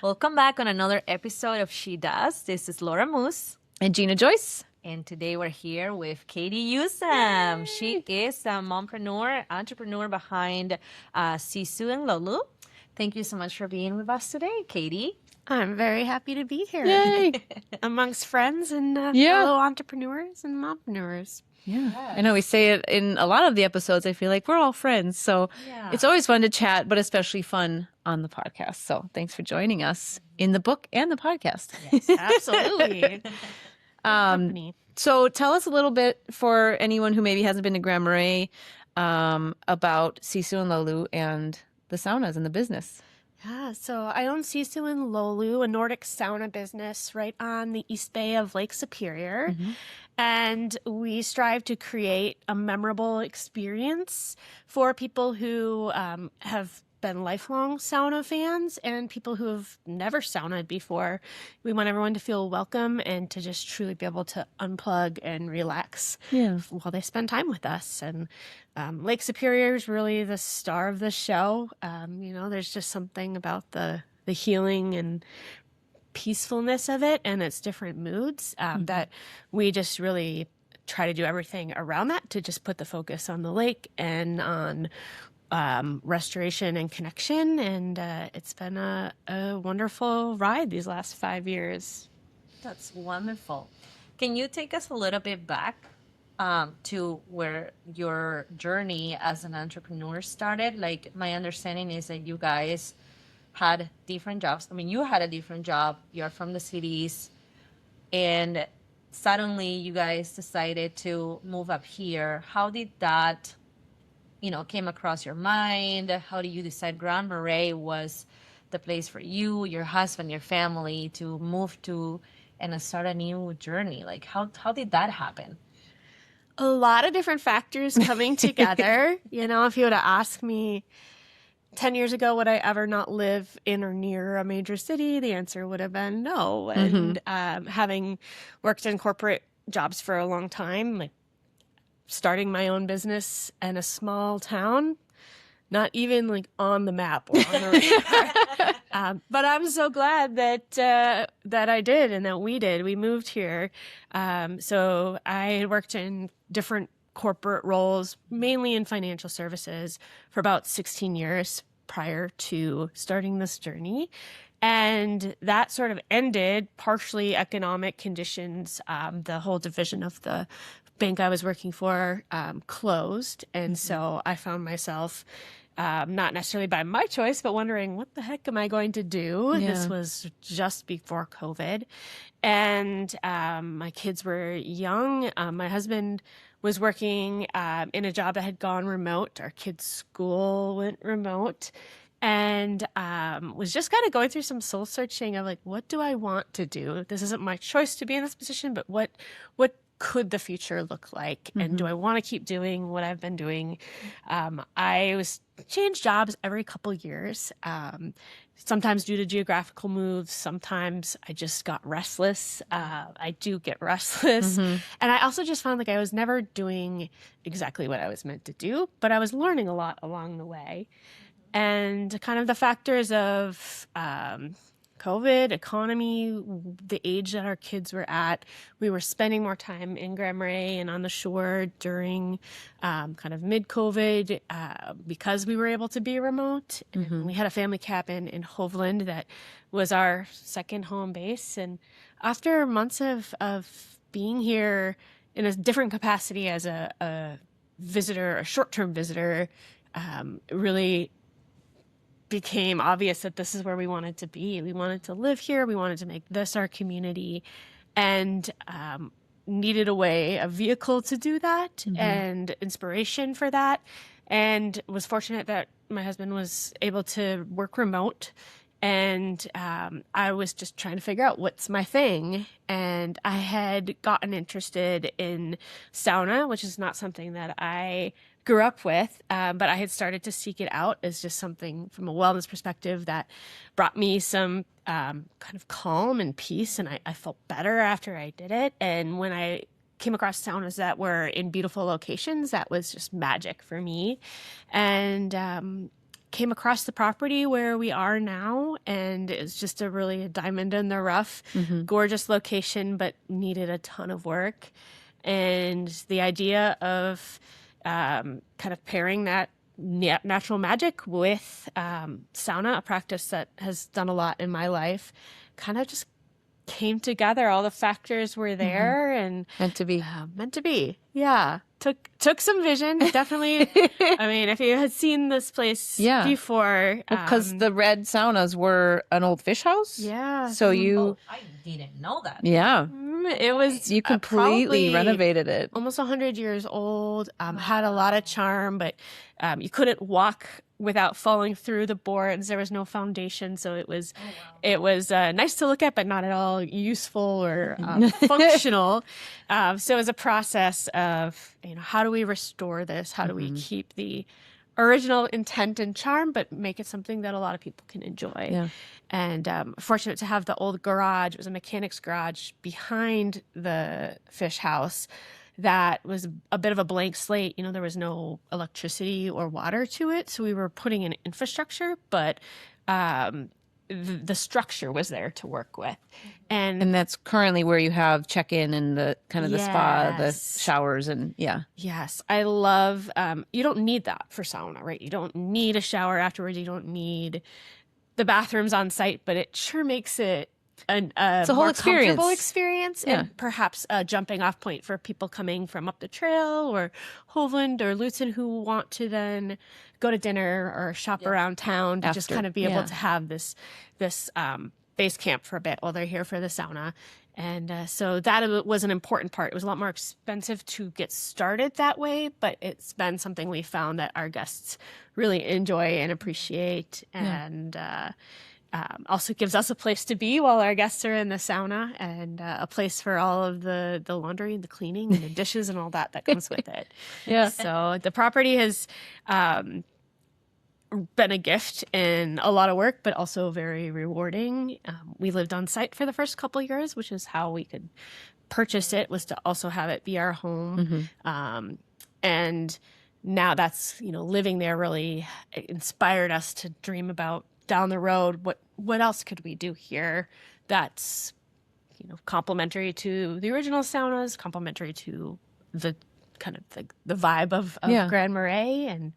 Welcome back on another episode of She Does. This is Laura Moose. And Gina Joyce. And today we're here with Katie Usem. She is a mompreneur, entrepreneur behind Sisu Löyly. Thank you so much for being with us today, Katie. I'm very happy to be here. Yay! Amongst friends and fellow entrepreneurs and mompreneurs. Yeah. I know we say it in a lot of the episodes. I feel like we're all friends. So it's always fun to chat, but especially fun on the podcast. So thanks for joining us in the book and the podcast. Yes, absolutely. So tell us a little bit, for anyone who maybe hasn't been to Grand Marais, about Sisu Löyly and the saunas and the business. Yeah, so I own Sisu Löyly, a Nordic sauna business right on the East Bay of Lake Superior. Mm-hmm. And we strive to create a memorable experience for people who have been lifelong sauna fans and people who have never saunaed before. We want everyone to feel welcome and to just truly be able to unplug and relax while they spend time with us. And Lake Superior is really the star of the show. There's just something about the healing and peacefulness of it and its different moods that we just really try to do everything around that to just put the focus on the lake and on restoration and connection. And it's been a wonderful ride these last 5 years. That's wonderful. Can you take us a little bit back to where your journey as an entrepreneur started? Like, my understanding is that you guys had different jobs. I mean, you had a different job. You're from the cities. And suddenly you guys decided to move up here. How did that, came across your mind? How did you decide Grand Marais was the place for you, your husband, your family to move to and start a new journey? Like, how did that happen? A lot of different factors coming together. If you were to ask me 10 years ago, would I ever not live in or near a major city? The answer would have been no. And having worked in corporate jobs for a long time, like starting my own business in a small town, not even like on the map or on the radar. But I'm so glad that I did and that we did. We moved here. So I worked in different corporate roles, mainly in financial services, for about 16 years prior to starting this journey. And that sort of ended, partially economic conditions. The whole division of the bank I was working for closed. And so I found myself, not necessarily by my choice, but wondering, what the heck am I going to do? Yeah. This was just before COVID. And my kids were young. My husband was working in a job that had gone remote. Our kids' school went remote. And was just kind of going through some soul searching of like, what do I want to do? This isn't my choice to be in this position, but what could the future look like? And do I want to keep doing what I've been doing? I was change jobs every couple years, sometimes due to geographical moves. Sometimes I just got restless. I do get restless. And I also just found like I was never doing exactly what I was meant to do, but I was learning a lot along the way. And kind of the factors of COVID, economy, the age that our kids were at, we were spending more time in Grand Marais and on the shore during kind of mid-COVID because we were able to be remote. And we had a family cabin in Hovland that was our second home base. And after months of being here in a different capacity as a visitor, a short-term visitor, really became obvious that this is where we wanted to be. We wanted to live here. We wanted to make this our community, and needed a vehicle to do that and inspiration for that. And was fortunate that my husband was able to work remote. And I was just trying to figure out what's my thing. And I had gotten interested in sauna, which is not something that I grew up with, but I had started to seek it out as just something from a wellness perspective that brought me some kind of calm and peace. And I felt better after I did it. And when I came across saunas that were in beautiful locations, that was just magic for me. And came across the property where we are now, and it's just a diamond in the rough, gorgeous location, but needed a ton of work. And the idea of kind of pairing that natural magic with sauna, a practice that has done a lot in my life, kind of just came together. All the factors were there, and Meant to be. meant to be. Yeah, took some vision, definitely. I mean, if you had seen this place Yeah. before, Because the red saunas were an old fish house. yeah, So you, Oh, I didn't know that. yeah, it was you completely probably renovated it. almost 100 years old, had a lot of charm, but you couldn't walk without falling through the boards. There was no foundation, so it was nice to look at, but not at all useful or functional. So it was a process of, how do we restore this? How do we keep the original intent and charm, but make it something that a lot of people can enjoy? Yeah. And fortunate to have the old garage. It was a mechanic's garage behind the fish house that was a bit of a blank slate. There was no electricity or water to it. So we were putting in infrastructure, but the structure was there to work with. And that's currently where you have check-in and the kind of the spa, the Yes. showers, and yeah. Yes, I love, you don't need that for sauna, right? You don't need a shower afterwards. You don't need the bathrooms on site, but it sure makes it It's a whole more experience. comfortable experience, Yeah. and perhaps a jumping off point for people coming from up the trail or Hovland or Lutzen who want to then go to dinner or shop around town to just After, kind of be yeah. able to have this base camp for a bit while they're here for the sauna. And so that was an important part. It was a lot more expensive to get started that way, but it's been something we found that our guests really enjoy and appreciate, and also gives us a place to be while our guests are in the sauna, and a place for all of the laundry and the cleaning and the dishes and all that comes with it. Yeah. So the property has been a gift and a lot of work, but also very rewarding. We lived on site for the first couple years, which is how we could purchase it, was to also have it be our home. And now that's, living there really inspired us to dream about down the road, what else could we do here that's, complementary to the original saunas, complementary to the kind of the vibe of Grand Marais, and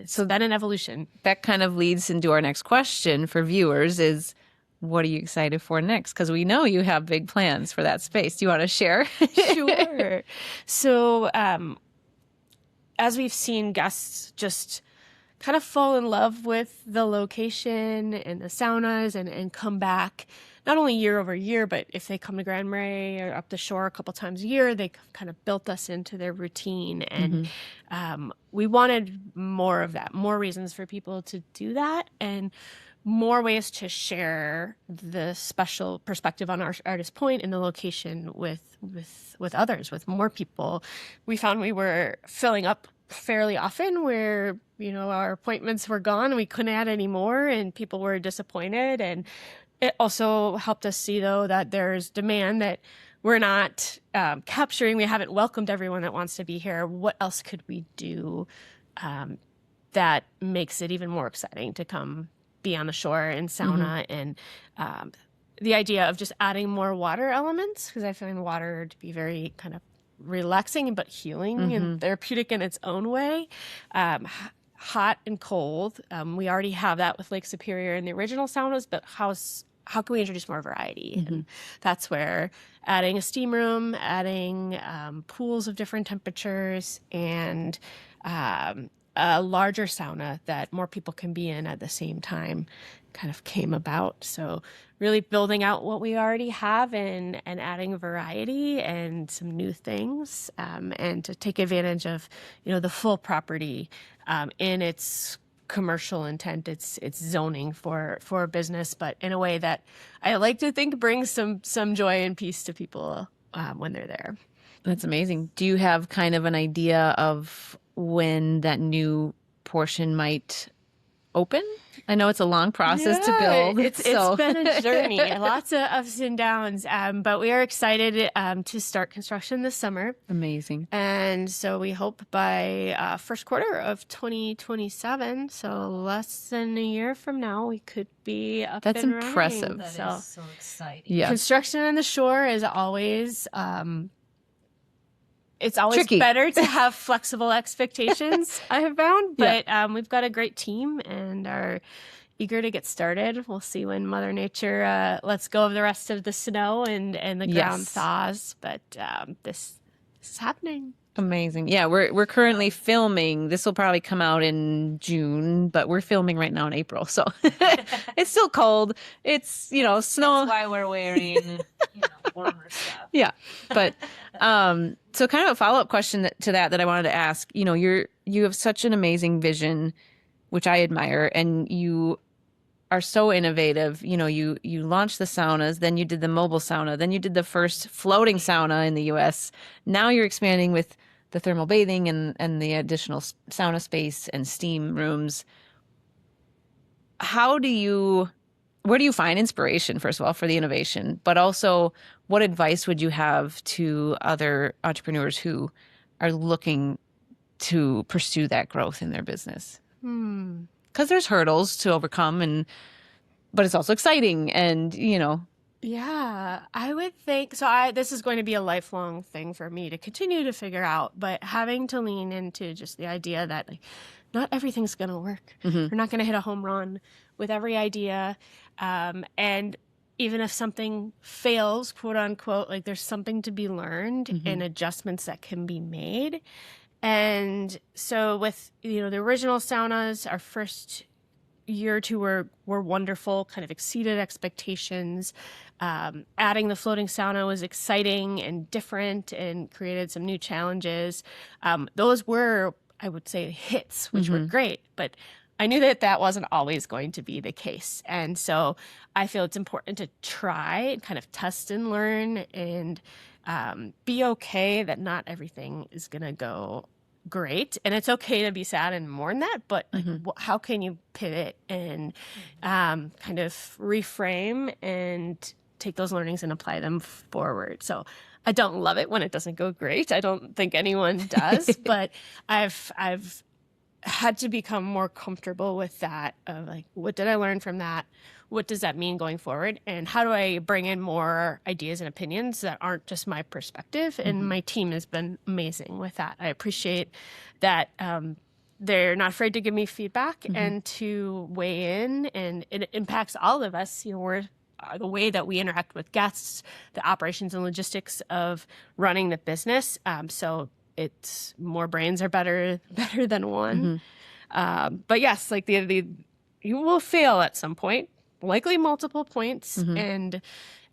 so it's been an evolution. That kind of leads into our next question for viewers is, what are you excited for next? Because we know you have big plans for that space. Do you want to share? Sure. So as we've seen guests just kind of fall in love with the location and the saunas, and come back not only year over year, but if they come to Grand Marais or up the shore a couple times a year, they kind of built us into their routine. And we wanted more of that, more reasons for people to do that, and more ways to share the special perspective on our Artist Point and the location with others, with more people. We found we were filling up fairly often where, our appointments were gone. We couldn't add any more, and people were disappointed. And it also helped us see, though, that there's demand that we're not capturing. We haven't welcomed everyone that wants to be here. What else could we do that makes it even more exciting to come be on the shore and sauna? And the idea of just adding more water elements, because I find water to be very kind of relaxing but healing and therapeutic in its own way. Hot and cold. We already have that with Lake Superior in the original saunas, but how can we introduce more variety? And that's where adding a steam room, adding pools of different temperatures, and a larger sauna that more people can be in at the same time kind of came about. So really building out what we already have and adding variety and some new things, and to take advantage of, the full property in its commercial intent, its zoning for a business, but in a way that I like to think brings some joy and peace to people when they're there. That's amazing. Do you have kind of an idea of when that new portion might open? I know it's a long process to build. It's been a journey, lots of ups and downs, but we are excited to start construction this summer. Amazing. And so we hope by first quarter of 2027, so less than a year from now, we could be up That's and impressive. running. That is so exciting. Yeah. Construction on the shore is always it's always Tricky. better to have flexible expectations, I have found. But we've got a great team and are eager to get started. We'll see when Mother Nature lets go of the rest of the snow and the ground thaws. But this is happening. Amazing. Yeah, we're currently filming. This will probably come out in June, but we're filming right now in April. So it's still cold. It's, snow. That's why we're wearing, warmer stuff. Yeah. But so kind of a follow-up question to that I wanted to ask, you have such an amazing vision, which I admire, and you are so innovative. You launched the saunas, then you did the mobile sauna, then you did the first floating sauna in the US. Now you're expanding with the thermal bathing and the additional sauna space and steam rooms. Where do you find inspiration, first of all, for the innovation, but also what advice would you have to other entrepreneurs who are looking to pursue that growth in their business? Because there's hurdles to overcome, but it's also exciting, and Yeah, I would think so. This is going to be a lifelong thing for me to continue to figure out, but having to lean into just the idea that not everything's going to work. We're not going to hit a home run with every idea, and even if something fails, quote unquote, there's something to be learned and adjustments that can be made. And so with the original saunas, our first year or two were wonderful, kind of exceeded expectations. Adding the floating sauna was exciting and different and created some new challenges. Those were, I would say, hits, which were great, but I knew that wasn't always going to be the case. And so I feel it's important to try and kind of test and learn and be okay that not everything is going to go great. And it's okay to be sad and mourn that, but how can you pivot and kind of reframe and take those learnings and apply them forward? So I don't love it when it doesn't go great. I don't think anyone does, but I've had to become more comfortable with that of what did I learn from that? What does that mean going forward? And how do I bring in more ideas and opinions that aren't just my perspective? And my team has been amazing with that. I appreciate that they're not afraid to give me feedback and to weigh in, and it impacts all of us. We're the way that we interact with guests, the operations and logistics of running the business. So it's more brains are better than one. But yes, you will fail at some point, likely multiple points. And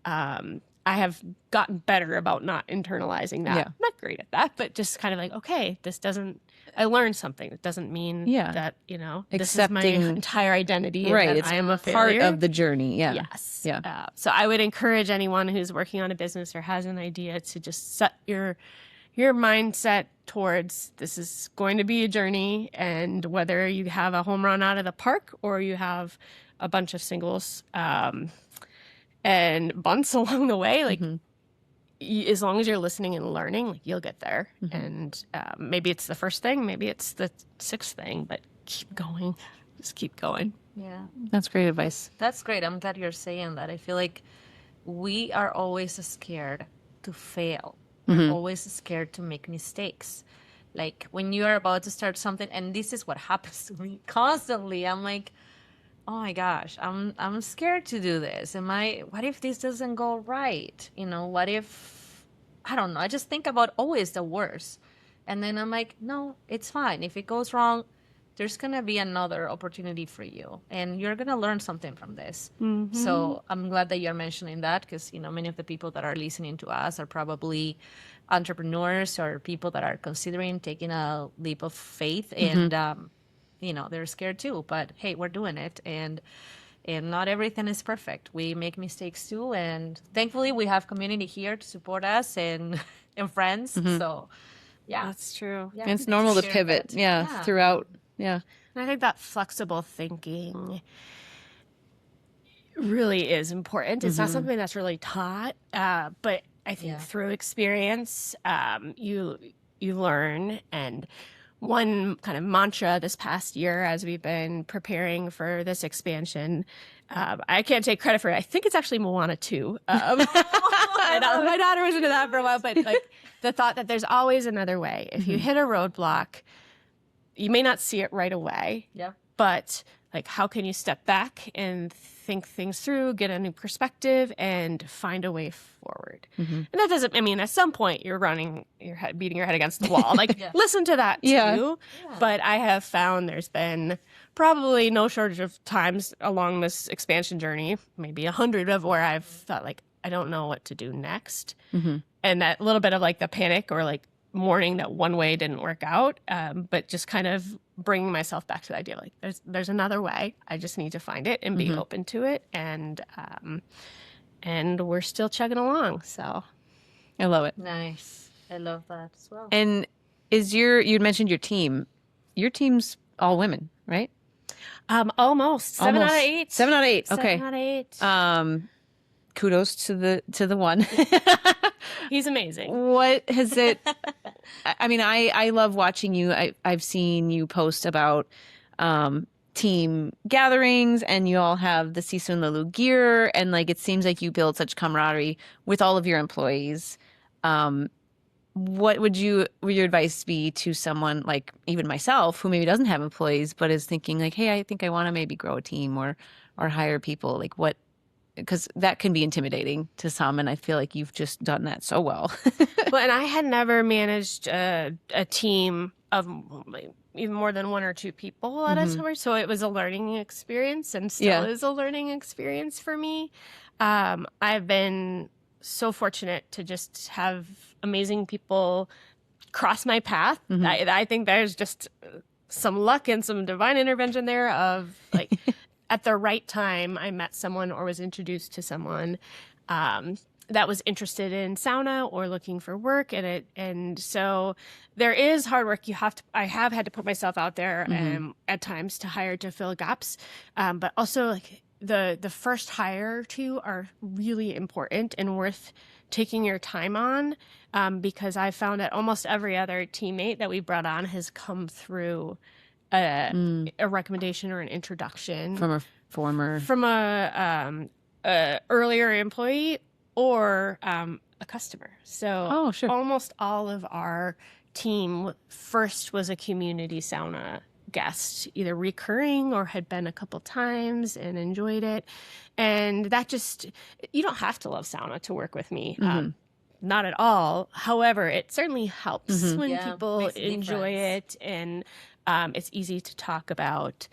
I have gotten better about not internalizing that. I'm not great at that, but just kind of okay, I learned something. It doesn't mean that, this is my entire identity. Right. And it's I am a part failure. of the journey. Yeah. Yes. Yeah. So I would encourage anyone who's working on a business or has an idea to just set your mindset towards this is going to be a journey, and whether you have a home run out of the park or you have a bunch of singles and bunts along the way, as long as you're listening and learning, you'll get there. And maybe it's the first thing, maybe it's the sixth thing, but keep going. Just keep going. Yeah. That's great advice. That's great. I'm glad you're saying that. I feel like we are always scared to fail. We're always scared to make mistakes. When you are about to start something, and this is what happens to me constantly. I'm like, oh my gosh, I'm scared to do this. What if this doesn't go right? What if, I don't know. I just think about always the worst. And then I'm like, no, it's fine. If it goes wrong, there's going to be another opportunity for you, and you're going to learn something from this. So I'm glad that you're mentioning that, because, many of the people that are listening to us are probably entrepreneurs or people that are considering taking a leap of faith, and, they're scared too, but hey, we're doing it. And not everything is perfect. We make mistakes too. And thankfully we have community here to support us and friends. So yeah, That's true. Yeah, And it's normal to share pivot. that. Throughout. Yeah. And I think that flexible thinking really is important. It's not something that's really taught, but I think through experience, you learn. And one kind of mantra this past year as we've been preparing for this expansion, I can't take credit for it. I think it's actually Moana 2. My daughter was into that for a while, but like the thought that there's always another way. If you hit a roadblock, you may not see it right away. Yeah. But like, how can you step back and think things through, get a new perspective, and find a way forward? And that doesn't, I mean, at some point you're running your head, beating your head against the wall. Like, listen to that too. Yeah. But I have found there's been probably no shortage of times along this expansion journey, maybe 100 of where I've thought like, I don't know what to do next. And that little bit of like the panic or like mourning that one way didn't work out, but just kind of bringing myself back to the idea like there's another way. I just need to find it and be open to it, and we're still chugging along. So I love it. Nice. I love that as well. And you'd mentioned your team. Your team's all women, right? Almost 7 out of 8. 7 out of 8. Okay. 7 out of 8. Kudos to the one. He's amazing. What has it? I mean, I love watching you. I've seen you post about team gatherings, and you all have the Sisu Löyly gear, and like it seems like you build such camaraderie with all of your employees. What would your advice be to someone like even myself who maybe doesn't have employees but is thinking like, hey, I think I want to maybe grow a team or hire people? Like what? Because that can be intimidating to some, and I feel like you've just done that so well. Well, and I had never managed a team of even more than 1 or 2 people at a time, so it was a learning experience, and still is a learning experience for me. I've been so fortunate to just have amazing people cross my path. I think there's just some luck and some divine intervention there of like. At the right time, I met someone or was introduced to someone that was interested in sauna or looking for work in it. And so there is hard work. I have had to put myself out there at times to hire to fill gaps. But also like the first hire or 2 are really important and worth taking your time on, because I found that almost every other teammate that we brought on has come through a recommendation or an introduction From a earlier employee or a customer. So almost all of our team first was a community sauna guest, either recurring or had been a couple times and enjoyed it. And that just, you don't have to love sauna to work with me. Not at all. However, it certainly helps when people enjoy it, and it's easy to talk about.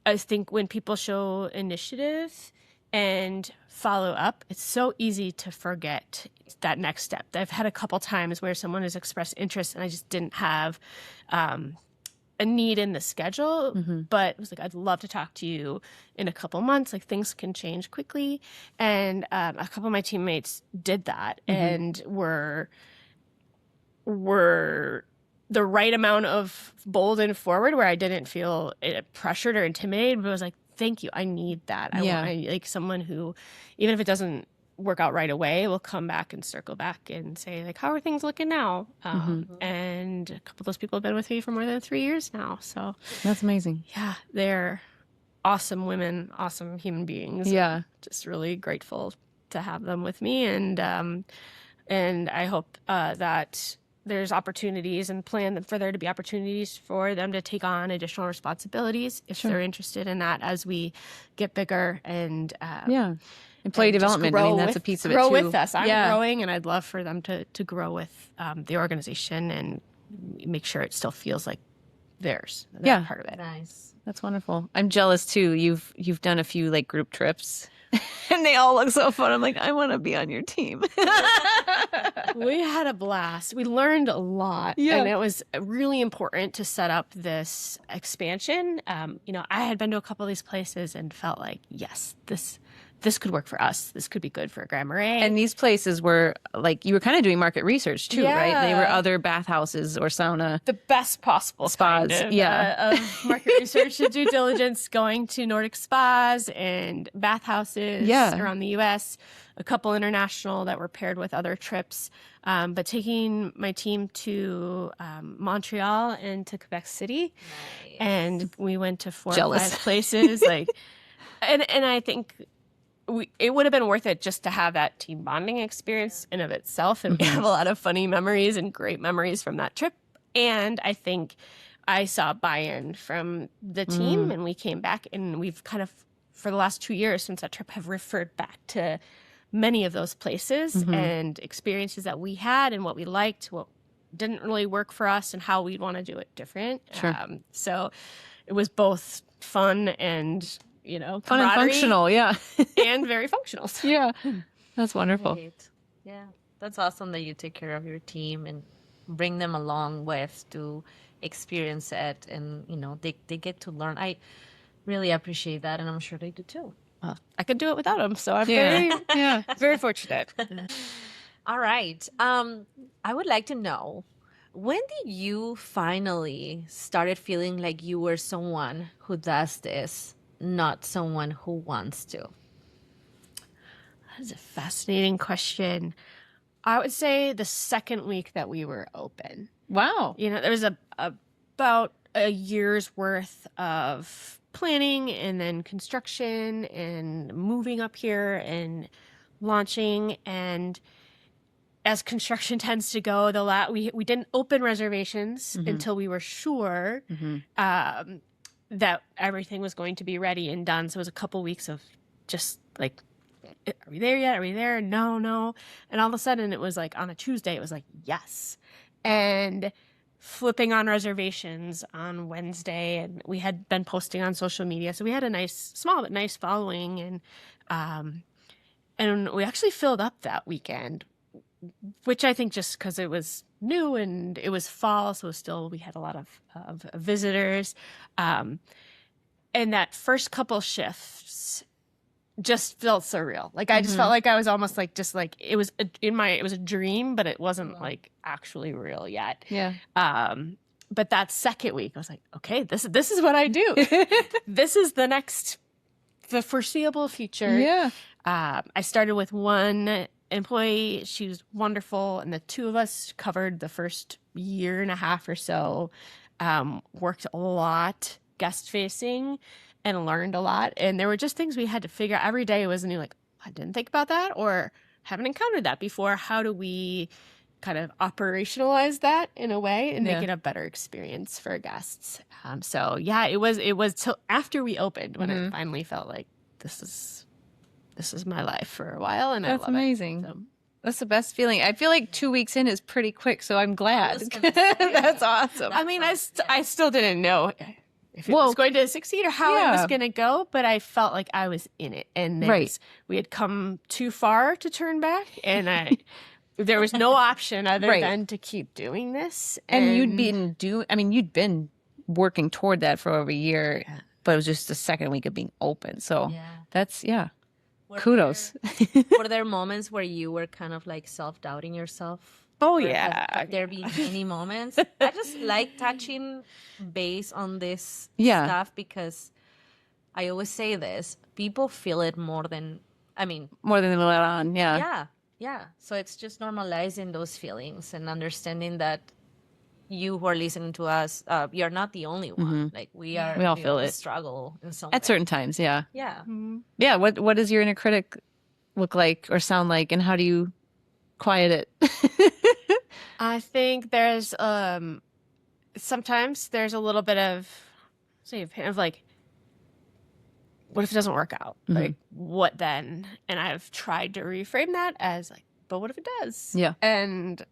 I think when people show initiative and follow up, it's so easy to forget that next step. I've had a couple times where someone has expressed interest and I just didn't have a need in the schedule, but it was like, I'd love to talk to you in a couple months. Like things can change quickly. And a couple of my teammates did that and were the right amount of bold and forward where I didn't feel pressured or intimidated, but I was like, thank you. I need that. I want like someone who, even if it doesn't work out right away, will come back and circle back and say like, how are things looking now? And a couple of those people have been with me for more than 3 years now. So that's amazing. Yeah. They're awesome women, awesome human beings. Yeah. Just really grateful to have them with me. And I hope that there's opportunities and plan for there to be opportunities for them to take on additional responsibilities if they're interested in that as we get bigger and employee development. I mean, that's a piece of it too. Grow with us. I'm growing, and I'd love for them to grow with the organization and make sure it still feels like theirs. That part of it. Nice. That's wonderful. I'm jealous too. You've done a few like group trips. And they all look so fun. I'm like, I want to be on your team. We had a blast. We learned a lot. Yeah. And it was really important to set up this expansion. I had been to a couple of these places and felt like, yes, this this could work for us. This could be good for Grand Marais. And these places were like, you were kind of doing market research too, right? They were other bathhouses or sauna. The best possible Spas, kind of, yeah. of market research and due diligence, going to Nordic spas and bathhouses around the U.S., a couple international that were paired with other trips. But taking my team to Montreal and to Quebec City, and we went to 4 or 5 places. Like, and I think it would have been worth it just to have that team bonding experience in of itself, and we have a lot of funny memories and great memories from that trip. And I think I saw buy-in from the team, and we came back, and we've kind of, for the last 2 years since that trip, have referred back to many of those places and experiences that we had and what we liked, what didn't really work for us, and how we'd want to do it different. Sure. So it was both fun and, fun and functional, and very functional. So. Yeah, that's wonderful. Great. Yeah, that's awesome that you take care of your team and bring them along with to experience it, and they get to learn. I really appreciate that, and I'm sure they do too. I could do it without them, so I'm very, very fortunate. All right. I would like to know, when did you finally started feeling like you were someone who does this, not someone who wants to? That's a fascinating question. I would say the second week that we were open. Wow. There was about a year's worth of planning and then construction and moving up here and launching. And as construction tends to go, we didn't open reservations until we were sure that everything was going to be ready and done. So it was a couple weeks of just like, are we there yet? Are we there? No. And all of a sudden it was like on a Tuesday, it was like, yes. And flipping on reservations on Wednesday, and we had been posting on social media, so we had a small but nice following, and we actually filled up that weekend, which I think just because it was new and it was fall, so we had a lot of visitors, and that first couple shifts just felt surreal. Like I just felt like I was almost like it was a dream, but it wasn't like actually real yet. Yeah. But that second week, I was like, okay, this is what I do. This is the foreseeable future. Yeah. I started with one employee. She was wonderful, and the two of us covered the first year and a half or so. Worked a lot, guest facing, and learned a lot. And there were just things we had to figure out. Every day was new, like, I didn't think about that or haven't encountered that before. How do we kind of operationalize that in a way and make it a better experience for guests? It was till after we opened when it finally felt like this is my life for a while. And that's I love amazing. It. So. That's the best feeling. I feel like 2 weeks in is pretty quick, so I'm glad. That's awesome. I mean, I still didn't know if it was going to succeed or how it was going to go, but I felt like I was in it. And we had come too far to turn back, and there was no option other than to keep doing this. And you'd been working toward that for over a year, but it was just the second week of being open. So that's, kudos. Were there moments where you were kind of like self-doubting yourself? Oh, Have there been any moments? I just like touching base on this stuff because I always say this. People feel it more than they let on. Yeah. So it's just normalizing those feelings and understanding that you who are listening to us, you're not the only one. Like we all feel it. Struggle in some at way. certain times. Yeah. Yeah. Mm-hmm. Yeah. What does your inner critic look like or sound like, and how do you quiet it? I think there's sometimes there's a little bit of like, what if it doesn't work out? Like, what then? And I've tried to reframe that as like, but what if it does? Yeah. And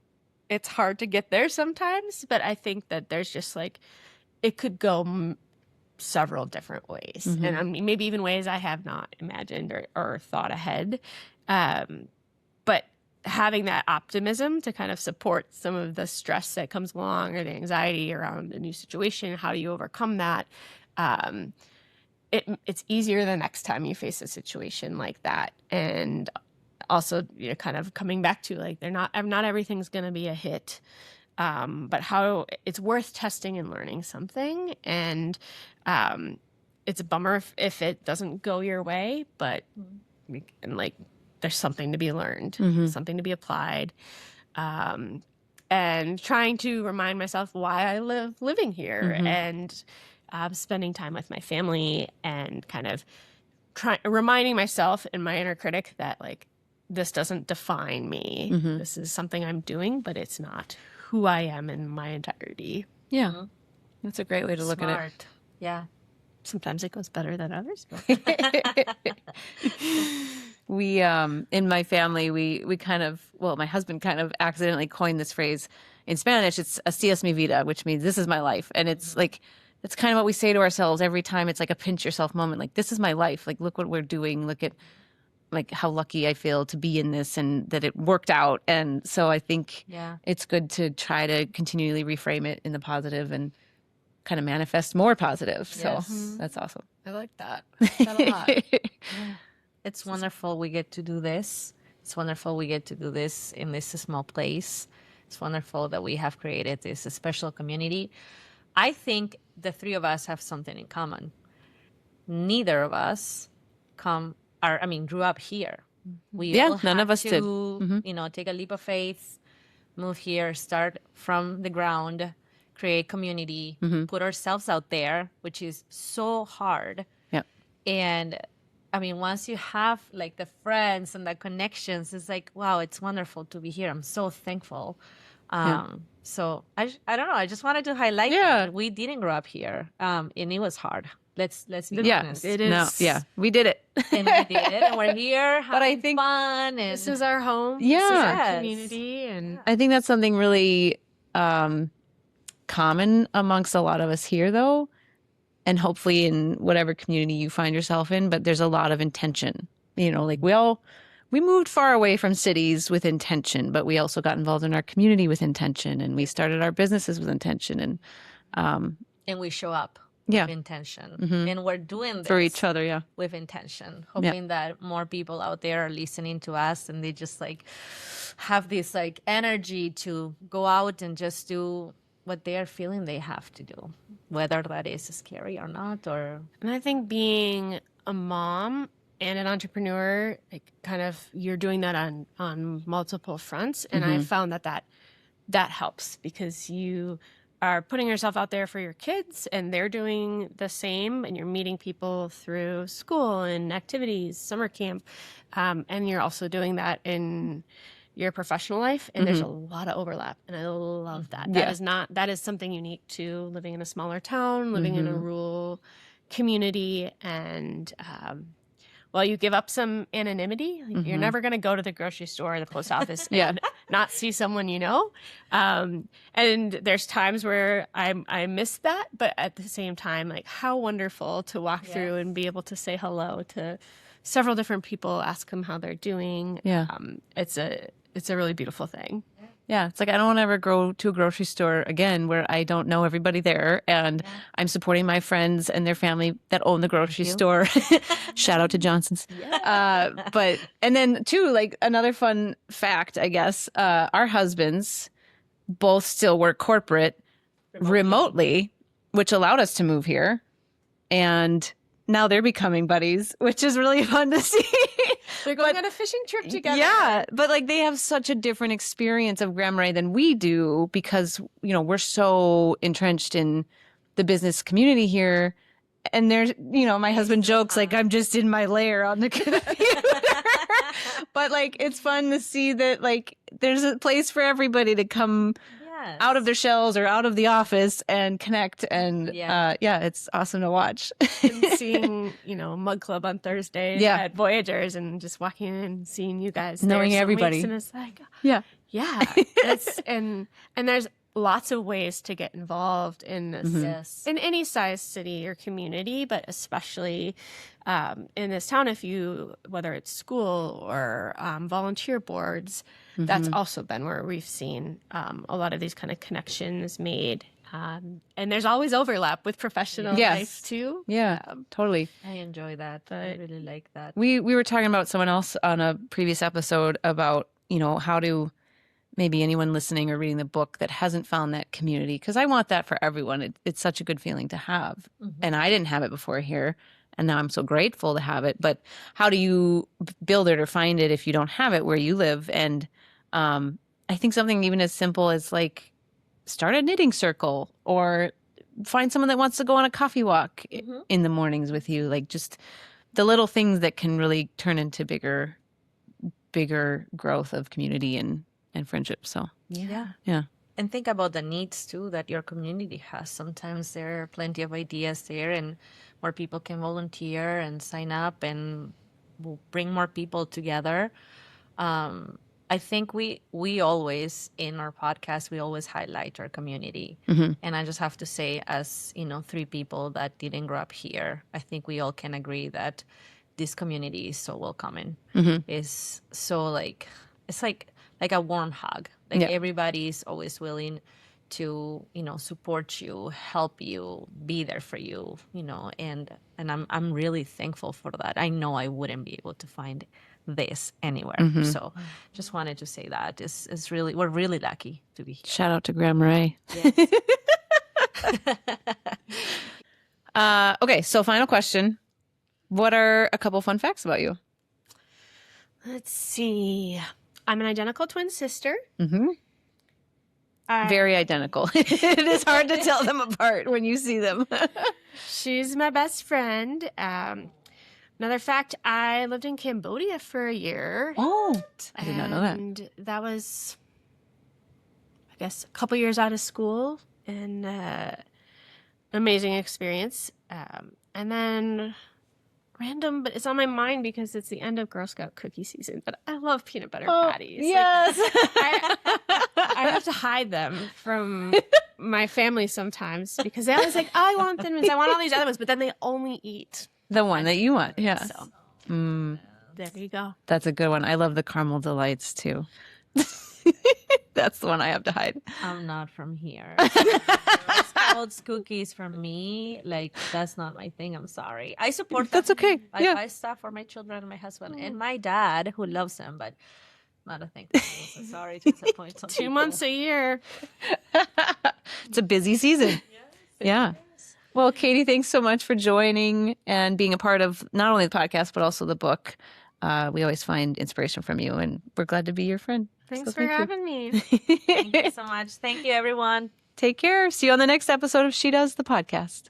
it's hard to get there sometimes, but I think that there's just like, it could go several different ways. And I mean, maybe even ways I have not imagined or thought ahead. But having that optimism to kind of support some of the stress that comes along or the anxiety around a new situation, how do you overcome that? it's easier the next time you face a situation like that. And also, kind of coming back to like, not everything's going to be a hit. But how it's worth testing and learning something. And it's a bummer if it doesn't go your way, but and like there's something to be learned, something to be applied. And trying to remind myself why I living here and spending time with my family and kind of reminding myself and my inner critic that like, this doesn't define me. This is something I'm doing, but it's not who I am in my entirety. Yeah. That's a great way to look at it. Yeah. Sometimes it goes better than others. We, in my family, we kind of, well, my husband kind of accidentally coined this phrase in Spanish. It's así es mi vida, which means this is my life. And it's like, that's kind of what we say to ourselves every time. It's like a pinch yourself moment. Like, this is my life. Like, look what we're doing. Look at like how lucky I feel to be in this and that it worked out. And so I think it's good to try to continually reframe it in the positive and kind of manifest more positive. So that's awesome. I like that. I like that a lot. It's wonderful we get to do this. It's wonderful we get to do this in this small place. It's wonderful that we have created this special community. I think the three of us have something in common. Neither of us grew up here. We all none of us to, did. Take a leap of faith, move here, start from the ground, create community, put ourselves out there, which is so hard. Yeah. And I mean, once you have like the friends and the connections, it's like, wow, it's wonderful to be here. I'm so thankful. So I don't know. I just wanted to highlight that we didn't grow up here, and it was hard. Let's be honest. It is. No, we did it. And we did it, and we're here having fun. And This is our home. Yeah. This is our community. And I think that's something really common amongst a lot of us here, though, and hopefully in whatever community you find yourself in. But there's a lot of intention. Like we moved far away from cities with intention, but we also got involved in our community with intention, and we started our businesses with intention, and we show up. With intention. And we're doing this for each other, with intention, hoping that more people out there are listening to us and they just like have this like energy to go out and just do what they are feeling they have to do, whether that is scary or not. And I think being a mom and an entrepreneur, like kind of you're doing that on multiple fronts. And I found that helps because you are putting yourself out there for your kids and they're doing the same, and you're meeting people through school and activities, summer camp, and you're also doing that in your professional life, and there's a lot of overlap, and I love that. That is something unique to living in a smaller town, living in a rural community, and while you give up some anonymity, you're never going to go to the grocery store or the post office and not see someone you know. And there's times where I miss that, but at the same time, like how wonderful to walk through and be able to say hello to several different people, ask them how they're doing. Yeah. It's a really beautiful thing. Yeah, it's like I don't want to ever go to a grocery store again where I don't know everybody there, and I'm supporting my friends and their family that own the grocery store. Shout out to Johnson's. But and then too, like another fun fact, I guess, our husbands both still work corporate remotely, which allowed us to move here, and now they're becoming buddies, which is really fun to see. They're going on a fishing trip together. Yeah, but like they have such a different experience of Grand Marais than we do because, we're so entrenched in the business community here. And there's, my husband jokes like I'm just in my lair on the computer. But like it's fun to see that like there's a place for everybody to come out of their shells or out of the office and connect. And it's awesome to watch. And seeing, Mug Club on Thursdays at Voyagers and just walking in and seeing you guys. Knowing everybody. And it's like, and there's lots of ways to get involved in this, in any size city or community, but especially in this town, whether it's school or volunteer boards, that's also been where we've seen a lot of these kind of connections made. And there's always overlap with professional Yes. life too. Yeah, totally. I enjoy that. I But- really like that. We were talking about someone else on a previous episode about, how to maybe anyone listening or reading the book that hasn't found that community, because I want that for everyone. It's such a good feeling to have. And I didn't have it before here, and now I'm so grateful to have it. But how do you build it or find it if you don't have it where you live? And I think something even as simple as like start a knitting circle or find someone that wants to go on a coffee walk in the mornings with you. Like just the little things that can really turn into bigger growth of community and friendship. So Yeah. yeah. And think about the needs too that your community has. Sometimes there are plenty of ideas there and more people can volunteer and sign up and we'll bring more people together. I think we always in our podcast we always highlight our community. And I just have to say, as 3 people that didn't grow up here, I think we all can agree that this community is so welcoming. Is so it's like a warm hug. Like Yeah. everybody is always willing to support you, help you, be there for you, and I'm really thankful for that. I know I wouldn't be able to find this anywhere. So just wanted to say that is really, we're really lucky to be here. Shout out to Graham Marais. Yes. Okay, so final question. What are a couple fun facts about you? Let's see. I'm an identical twin sister. Very identical. It is hard to tell them apart when you see them. She's my best friend. Another fact, I lived in Cambodia for a year. Oh, I did not know that. And that was, I guess, a couple years out of school and an amazing experience. And then random, but it's on my mind because it's the end of Girl Scout cookie season. But I love peanut butter patties. Like, Yes. I have to hhide them from my family sometimes because they always like, oh, I want Thin Mints. I want all these other ones, but then they only eat. The one that you want. Yeah. So there you go. That's a good one. I love the caramel delights too. That's the one I have to hide. I'm not from here. Scouts cookies from me, that's not my thing. I'm sorry. I support them. That's okay. I Yeah. buy stuff for my children and my husband and my dad, who loves them, but not a thing. So sorry to disappoint some 2 people. months a year. It's a busy season. Yeah. Well, Katie, thanks so much for joining and being a part of not only the podcast, but also the book. We always find inspiration from you, and we're glad to be your friend. Thanks So for having me. Thank you so much. Thank you, everyone. Take care. See you on the next episode of She Does the Podcast.